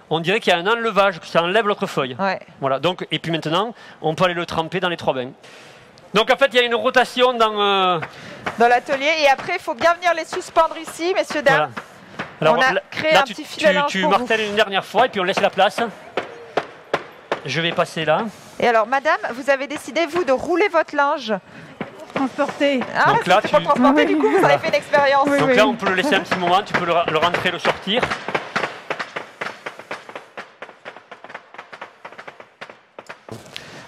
on dirait qu'il y a un enlevage, que ça enlève l'autre feuille. Ouais. Voilà. Donc, et puis maintenant, on peut aller le tremper dans les 3 bains. Donc en fait, il y a une rotation dans l'atelier et après, il faut bien venir les suspendre ici, messieurs, dames. Voilà. Alors, on a créé un petit fil à linge tu pour martèles une dernière fois et puis on laisse la place. Je vais passer là. Et alors, madame, vous avez décidé, vous, de rouler votre linge. Transporter. Ah, donc là, pour transporter, du coup, vous avez fait une expérience. Donc là, on peut le laisser un petit moment, tu peux le rentrer, le sortir.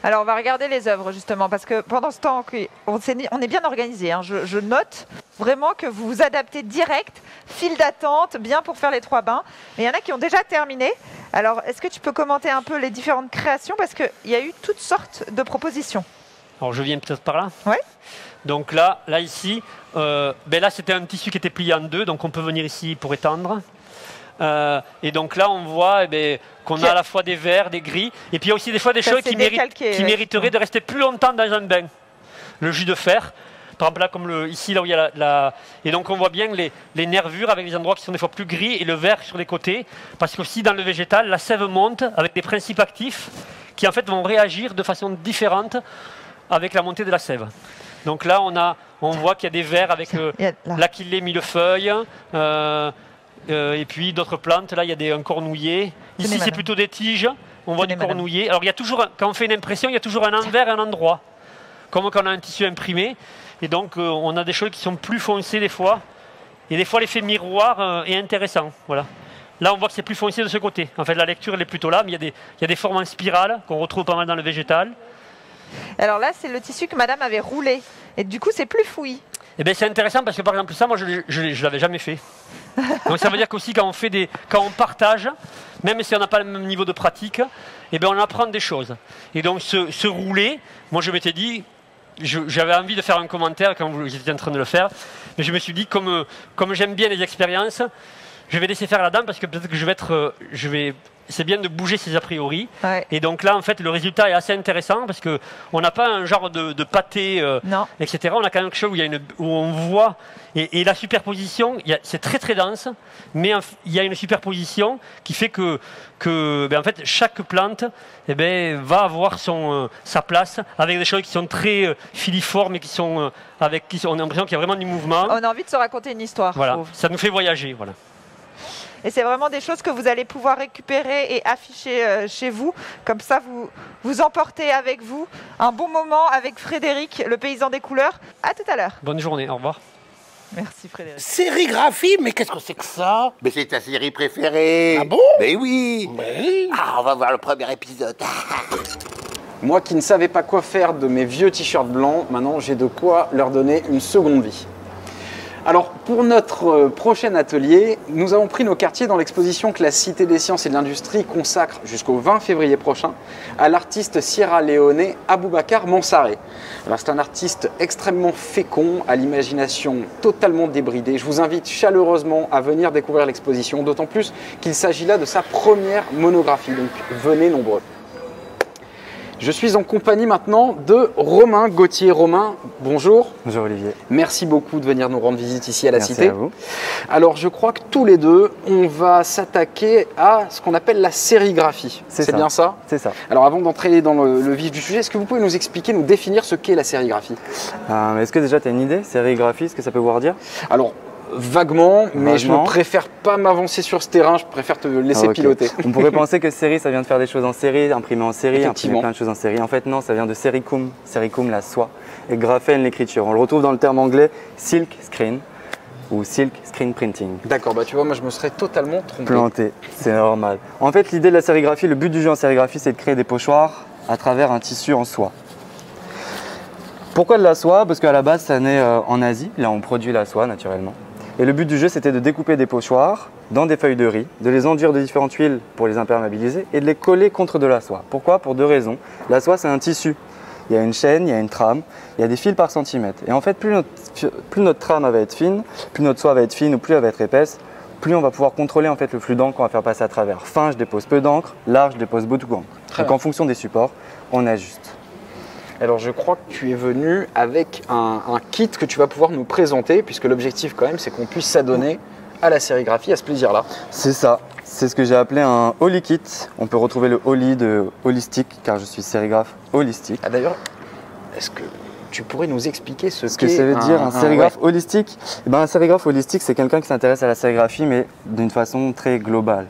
Alors, on va regarder les œuvres, justement, parce que pendant ce temps, on est bien organisé. Hein. Je note vraiment que vous vous adaptez direct, file d'attente, bien pour faire les 3 bains. Mais il y en a qui ont déjà terminé. Alors, est-ce que tu peux commenter un peu les différentes créations? Parce qu'il y a eu toutes sortes de propositions. Alors, je viens peut-être par là. Oui. Donc là ici, là, c'était un tissu qui était plié en 2, donc on peut venir ici pour étendre. Et donc là, on voit qu'on a à la fois des verts, des gris, et puis il y a aussi des fois des choses qui mériteraient de rester plus longtemps dans un bain. Le jus de fer, par exemple là, comme ici, là où il y a Et donc on voit bien les nervures avec des endroits qui sont des fois plus gris et le vert sur les côtés, parce qu'aussi dans le végétal, la sève monte avec des principes actifs qui en fait vont réagir de façon différente avec la montée de la sève. Donc là, on voit qu'il y a des verts avec l'Achillée millefeuille, et puis d'autres plantes, là il y a un cornouiller. Ici c'est plutôt des tiges, on voit du cornouiller. Alors il y a toujours, quand on fait une impression, il y a toujours un envers et un endroit, comme quand on a un tissu imprimé. Et donc on a des choses qui sont plus foncées des fois. Et des fois l'effet miroir est intéressant. Voilà. Là on voit que c'est plus foncé de ce côté. En fait la lecture elle est plutôt là, mais il y a des formes en spirale qu'on retrouve pas mal dans le végétal. Alors là c'est le tissu que madame avait roulé. Et du coup c'est plus fouillis. Eh bien, c'est intéressant parce que par exemple ça, moi je ne l'avais jamais fait. Donc ça veut dire qu'aussi quand on partage, même si on n'a pas le même niveau de pratique, eh bien, on apprend des choses. Et donc ce rouler, moi je m'étais dit, j'avais envie de faire un commentaire quand vous étiez en train de le faire, mais je me suis dit comme j'aime bien les expériences, je vais laisser faire la dame parce que peut-être que c'est bien de bouger ses a priori. Ouais. Et donc là, en fait, le résultat est assez intéressant parce qu'on n'a pas un genre de pâté, etc. On a quand même quelque chose où on voit, et la superposition, c'est très très dense, mais il y a une superposition qui fait que en fait, chaque plante va avoir sa place avec des choses qui sont très filiformes et on a l'impression qu'il y a vraiment du mouvement. On a envie de se raconter une histoire. Voilà, ça nous fait voyager. Voilà. Et c'est vraiment des choses que vous allez pouvoir récupérer et afficher chez vous. Comme ça, vous emportez avec vous un bon moment avec Frédéric, le paysan des couleurs. À tout à l'heure. Bonne journée, au revoir. Merci Frédéric. Sérigraphie, mais qu'est-ce que c'est que ça? Mais c'est ta série préférée. Ah bon? Mais oui. Oui. Ah, on va voir le premier épisode. Moi qui ne savais pas quoi faire de mes vieux t-shirts blancs, maintenant j'ai de quoi leur donner une seconde vie. Alors pour notre prochain atelier, nous avons pris nos quartiers dans l'exposition que la Cité des Sciences et de l'Industrie consacre jusqu'au 20 février prochain à l'artiste sierra-léonais Aboubacar Mansaré. Alors c'est un artiste extrêmement fécond, à l'imagination totalement débridée. Je vous invite chaleureusement à venir découvrir l'exposition, d'autant plus qu'il s'agit là de sa première monographie, donc venez nombreux. Je suis en compagnie maintenant de Romain Gauthier. Romain, bonjour. Bonjour Olivier. Merci beaucoup de venir nous rendre visite ici à la Cité. Merci à vous. Alors je crois que tous les deux, on va s'attaquer à ce qu'on appelle la sérigraphie. C'est bien ça? C'est ça. Alors avant d'entrer dans le vif du sujet, est-ce que vous pouvez nous expliquer, nous définir ce qu'est la sérigraphie? Est-ce que déjà tu as une idée? Sérigraphie, ce que ça peut vouloir dire? Alors vaguement, mais je ne Vaguement. préfère pas m'avancer sur ce terrain, je préfère te laisser Ok. piloter. On pourrait penser que série, ça vient de faire des choses en série, imprimer en série, imprimer Effectivement. plein de choses en série. En fait non, ça vient de sericum, sericum la soie, et graphène l'écriture. On le retrouve dans le terme anglais silk screen ou silk screen printing. D'accord, bah tu vois, moi je me serais totalement trompé. Planté, c'est normal. En fait l'idée de la sérigraphie, le but du jeu en sérigraphie, c'est de créer des pochoirs à travers un tissu en soie. Pourquoi de la soie? Parce qu'à la base ça naît en Asie, là on produit la soie naturellement. Et le but du jeu, c'était de découper des pochoirs dans des feuilles de riz, de les enduire de différentes huiles pour les imperméabiliser et de les coller contre de la soie. Pourquoi? Pour deux raisons. La soie, c'est un tissu. Il y a une chaîne, il y a une trame, il y a des fils par centimètre. Et en fait, plus notre trame va être fine, plus notre soie va être fine ou plus elle va être épaisse, plus on va pouvoir contrôler en fait le flux d'encre qu'on va faire passer à travers. Fin, je dépose peu d'encre, large, je dépose beaucoup d'encre. Donc bien. en fonction des supports, on ajuste. Alors je crois que tu es venu avec un kit que tu vas pouvoir nous présenter, puisque l'objectif quand même c'est qu'on puisse s'adonner à la sérigraphie, à ce plaisir-là. C'est ça, c'est ce que j'ai appelé un Holy Kit. On peut retrouver le Holy de holistique, car je suis sérigraphe holistique. Ah, d'ailleurs, est-ce que tu pourrais nous expliquer ce Que ça veut dire un sérigraphe holistique? Eh ben, un sérigraphe holistique, c'est quelqu'un qui s'intéresse à la sérigraphie, mais d'une façon très globale.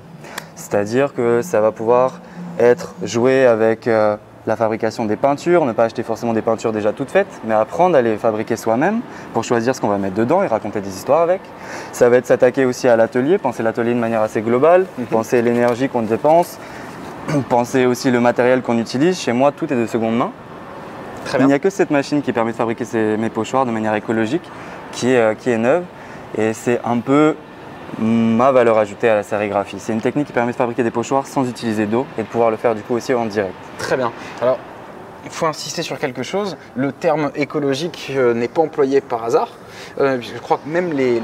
C'est-à-dire que ça va pouvoir être joué avec la fabrication des peintures, ne pas acheter forcément des peintures déjà toutes faites, mais apprendre à les fabriquer soi-même pour choisir ce qu'on va mettre dedans et raconter des histoires avec. Ça va être s'attaquer aussi à l'atelier, penser l'atelier de manière assez globale, penser l'énergie qu'on dépense, penser aussi le matériel qu'on utilise. Chez moi, tout est de seconde main. Très Il n'y bien. a que cette machine qui permet de fabriquer mes pochoirs de manière écologique, qui est neuve, et c'est un peu ma valeur ajoutée à la sérigraphie. C'est une technique qui permet de fabriquer des pochoirs sans utiliser d'eau et de pouvoir le faire du coup aussi en direct. Très bien. Alors, il faut insister sur quelque chose. Le terme écologique n'est pas employé par hasard. Je crois que même les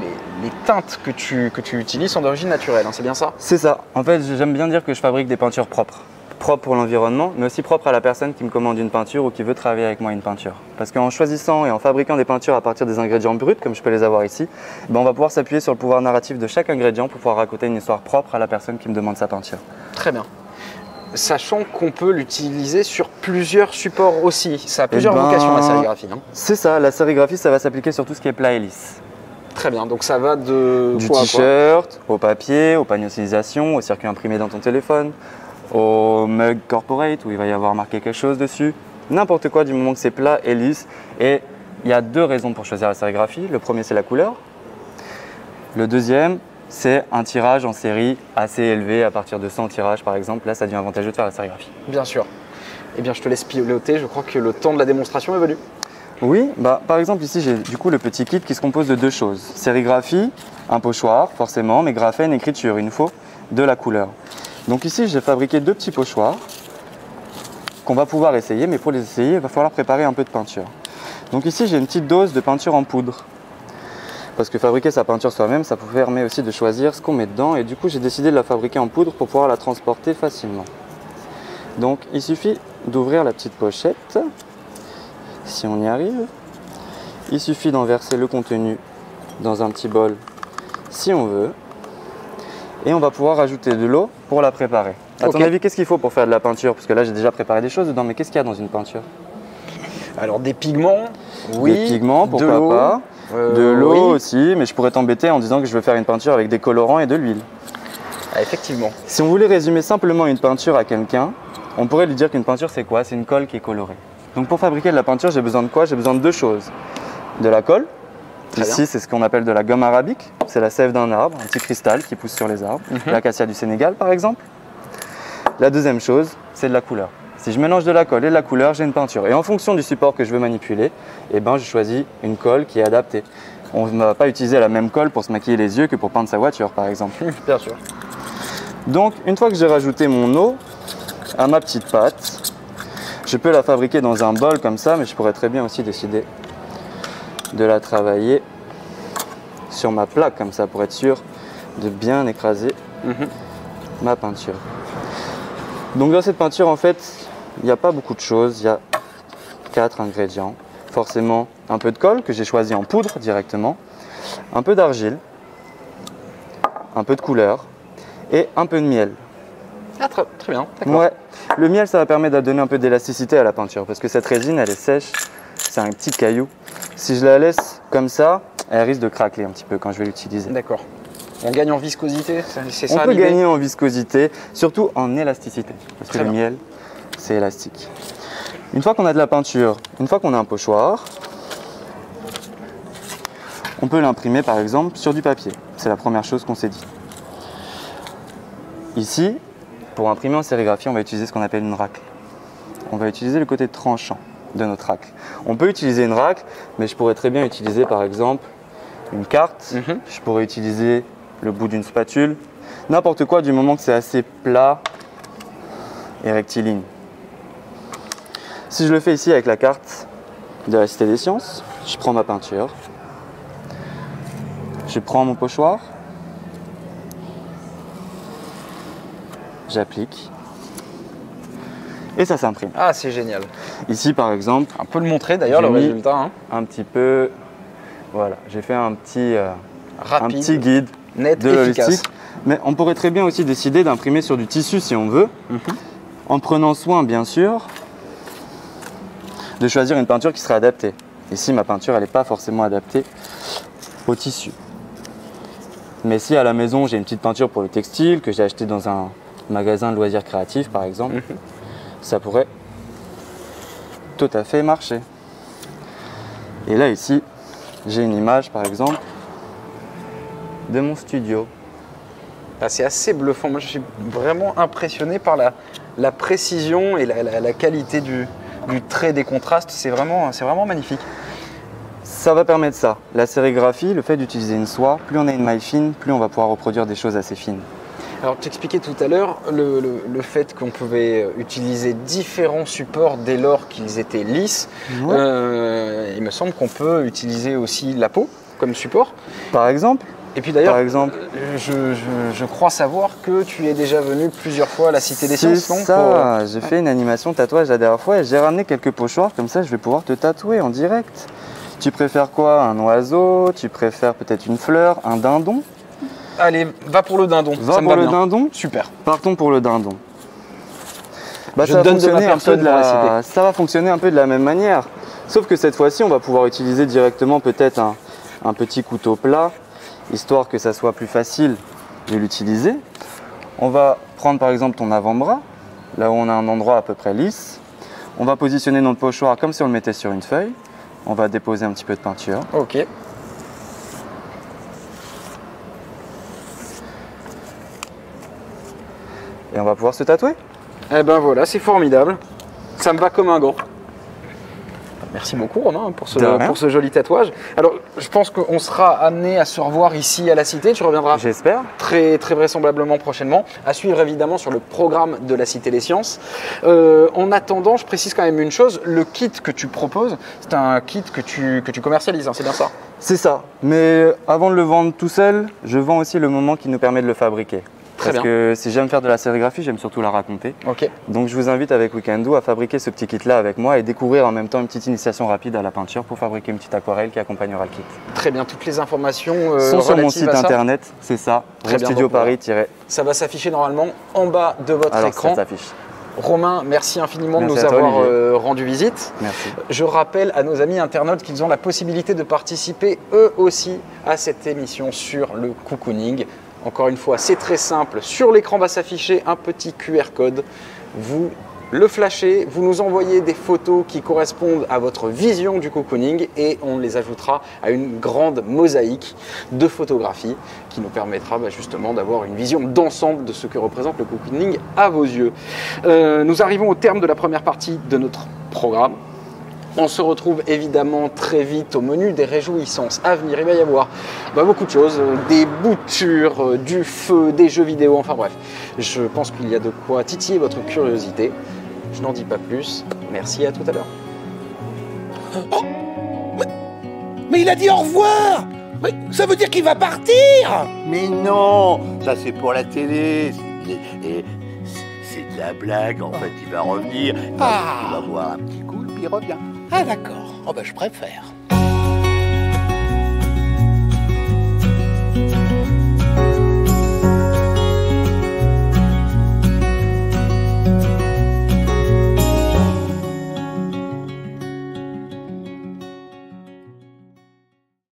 teintes que tu utilises sont d'origine naturelle, hein, c'est bien ça? C'est ça. En fait, j'aime bien dire que je fabrique des peintures propres. Propres pour l'environnement, mais aussi propres à la personne qui me commande une peinture ou qui veut travailler avec moi une peinture. Parce qu'en choisissant et en fabriquant des peintures à partir des ingrédients bruts, comme je peux les avoir ici, on va pouvoir s'appuyer sur le pouvoir narratif de chaque ingrédient pour pouvoir raconter une histoire propre à la personne qui me demande sa peinture. Très bien. Sachant qu'on peut l'utiliser sur plusieurs supports aussi. Ça a plusieurs vocations, la sérigraphie. Hein. C'est ça, la sérigraphie, ça va s'appliquer sur tout ce qui est plat et lisse. Très bien, donc ça va de Du quoi à quoi? t-shirt, au papier, aux pagnostilisation, au circuit imprimé dans ton téléphone, au mug corporate où il va y avoir marqué quelque chose dessus. N'importe quoi du moment que c'est plat et lisse. Et il y a deux raisons pour choisir la sérigraphie. Le premier, c'est la couleur. Le deuxième, c'est un tirage en série assez élevé, à partir de 100 tirages par exemple. Là, ça devient avantageux de faire la sérigraphie. Bien sûr. Eh bien, je te laisse piloter. Je crois que le temps de la démonstration est venu. Oui, par exemple ici j'ai du coup le petit kit qui se compose de deux choses. Sérigraphie, un pochoir forcément, mais graphène, écriture. Il nous faut de la couleur. Donc ici j'ai fabriqué deux petits pochoirs qu'on va pouvoir essayer, mais pour les essayer il va falloir préparer un peu de peinture. Donc ici j'ai une petite dose de peinture en poudre. Parce que fabriquer sa peinture soi-même, ça permet aussi de choisir ce qu'on met dedans, et du coup j'ai décidé de la fabriquer en poudre pour pouvoir la transporter facilement. Donc il suffit d'ouvrir la petite pochette, si on y arrive. Il suffit d'en verser le contenu dans un petit bol si on veut. Et on va pouvoir ajouter de l'eau pour la préparer. À ton avis, qu'est-ce qu'il faut pour faire de la peinture? Parce que là j'ai déjà préparé des choses dedans, mais qu'est-ce qu'il y a dans une peinture? Alors des pigments, oui. Des pigments, pourquoi pas. De l'eau aussi, mais je pourrais t'embêter en disant que je veux faire une peinture avec des colorants et de l'huile. Ah, effectivement. Si on voulait résumer simplement une peinture à quelqu'un, on pourrait lui dire qu'une peinture c'est quoi? C'est une colle qui est colorée. Donc pour fabriquer de la peinture, j'ai besoin de quoi? J'ai besoin de deux choses. De la colle, Très Ici, bien. c'est ce qu'on appelle de la gomme arabique. C'est la sève d'un arbre, un petit cristal qui pousse sur les arbres. L'acacia du Sénégal, par exemple. La deuxième chose, c'est de la couleur. Si je mélange de la colle et de la couleur, j'ai une peinture. Et en fonction du support que je veux manipuler, eh ben, je choisis une colle qui est adaptée. On ne va pas utiliser la même colle pour se maquiller les yeux que pour peindre sa voiture, par exemple. Bien sûr. Donc, une fois que j'ai rajouté mon eau à ma petite pâte, je peux la fabriquer dans un bol comme ça, mais je pourrais très bien aussi décider de la travailler sur ma plaque comme ça pour être sûr de bien écraser ma peinture. Donc dans cette peinture, en fait, il n'y a pas beaucoup de choses. Il y a 4 ingrédients. Forcément, un peu de colle que j'ai choisi en poudre directement, un peu d'argile, un peu de couleur et un peu de miel. Ah, très bien, d'accord. Ouais. Le miel, ça va permettre de donner un peu d'élasticité à la peinture parce que cette résine, elle est sèche. C'est un petit caillou. Si je la laisse comme ça, elle risque de craquer un petit peu quand je vais l'utiliser. D'accord. On gagne en viscosité, c'est On ça peut l'idée? gagner en viscosité, surtout en élasticité, parce que Très le bien. miel, c'est élastique. Une fois qu'on a de la peinture, une fois qu'on a un pochoir, on peut l'imprimer par exemple sur du papier. C'est la première chose qu'on s'est dit. Ici, pour imprimer en sérigraphie, on va utiliser ce qu'on appelle une racle. On va utiliser le côté tranchant de notre racle. On peut utiliser une racle, mais je pourrais très bien utiliser par exemple une carte, je pourrais utiliser le bout d'une spatule, n'importe quoi du moment que c'est assez plat et rectiligne. Si je le fais ici avec la carte de la Cité des Sciences, je prends ma peinture, je prends mon pochoir, j'applique et ça s'imprime. Ah, c'est génial. Ici par exemple, On peut le montrer d'ailleurs, le J'ai mis résultat. Hein. un petit peu, voilà, j'ai fait un petit Rapide, guide net, de efficace. l'holistique. Mais on pourrait très bien aussi décider d'imprimer sur du tissu si on veut, en prenant soin bien sûr de choisir une peinture qui sera adaptée. Ici ma peinture elle n'est pas forcément adaptée au tissu. Mais si à la maison j'ai une petite peinture pour le textile que j'ai acheté dans un magasin de loisirs créatifs par exemple, ça pourrait tout à fait marcher. Et là ici j'ai une image par exemple de mon studio. Ah, c'est assez bluffant. Moi, je suis vraiment impressionné par la précision et la qualité du trait, des contrastes. C'est vraiment magnifique. Ça va permettre ça. La sérigraphie, le fait d'utiliser une soie, plus on a une maille fine, plus on va pouvoir reproduire des choses assez fines. Alors, tu expliquais tout à l'heure le fait qu'on pouvait utiliser différents supports dès lors qu'ils étaient lisses. Ouais. Il me semble qu'on peut utiliser aussi la peau comme support. Par exemple, Et puis d'ailleurs, Par exemple. je crois savoir que tu es déjà venu plusieurs fois à la Cité des c'est Sciences, non ça, j'ai fait une animation tatouage la dernière fois et j'ai ramené quelques pochoirs, comme ça je vais pouvoir te tatouer en direct. Tu préfères quoi? Un oiseau? Tu préfères peut-être une fleur? Un dindon? Allez, va pour le dindon. Va ça me pour va le bien. dindon? Super. Partons pour le dindon. Je Ça va donne de ma fonctionner un peu personne pour la cité. ça va fonctionner un peu de la même manière. Sauf que cette fois-ci, on va pouvoir utiliser directement peut-être un petit couteau plat, histoire que ça soit plus facile de l'utiliser. On va prendre par exemple ton avant-bras, là où on a un endroit à peu près lisse. On va positionner notre pochoir comme si on le mettait sur une feuille. On va déposer un petit peu de peinture. Ok. Et on va pouvoir se tatouer. Eh ben voilà, c'est formidable. Ça me va comme un gant. Merci beaucoup Romain pour De rien. ce joli tatouage. Alors je pense qu'on sera amené à se revoir ici à la Cité. Tu reviendras J'espère. très vraisemblablement prochainement. À suivre évidemment sur le programme de la Cité des Sciences. En attendant, je précise quand même une chose. Le kit que tu proposes, c'est un kit que tu commercialises, hein, c'est bien ça? C'est ça. Mais avant de le vendre tout seul, je vends aussi le moment qui nous permet de le fabriquer. Très Parce bien. que si j'aime faire de la sérigraphie, j'aime surtout la raconter. Ok. Donc je vous invite avec Weekendoo à fabriquer ce petit kit-là avec moi et découvrir en même temps une petite initiation rapide à la peinture pour fabriquer une petite aquarelle qui accompagnera le kit. Très bien. Toutes les informations Sont sur mon relatives site à ça, internet, c'est ça, Très bien, Studio donc, voilà. Paris. ça va s'afficher normalement en bas de votre Alors écran. ça s'affiche. Romain, merci infiniment de Merci nous à toi, avoir Olivier. rendu visite. Merci. Je rappelle à nos amis internautes qu'ils ont la possibilité de participer eux aussi à cette émission sur le cocooning. Encore une fois, c'est très simple. Sur l'écran va s'afficher un petit QR code. Vous le flasher, vous nous envoyez des photos qui correspondent à votre vision du cocooning et on les ajoutera à une grande mosaïque de photographies qui nous permettra justement d'avoir une vision d'ensemble de ce que représente le cocooning à vos yeux. Nous arrivons au terme de la première partie de notre programme. On se retrouve évidemment très vite au menu des réjouissances à venir. Il va y avoir beaucoup de choses, des boutures, du feu, des jeux vidéo, enfin bref. Je pense qu'il y a de quoi titiller votre curiosité. Je n'en dis pas plus. Merci, à tout à l'heure. Oh, mais il a dit au revoir. Mais ça veut dire qu'il va partir. Mais non, ça c'est pour la télé. Et c'est de la blague, en fait, il va revenir, il va boire un petit coup, puis il revient. Ah d'accord, oh je préfère.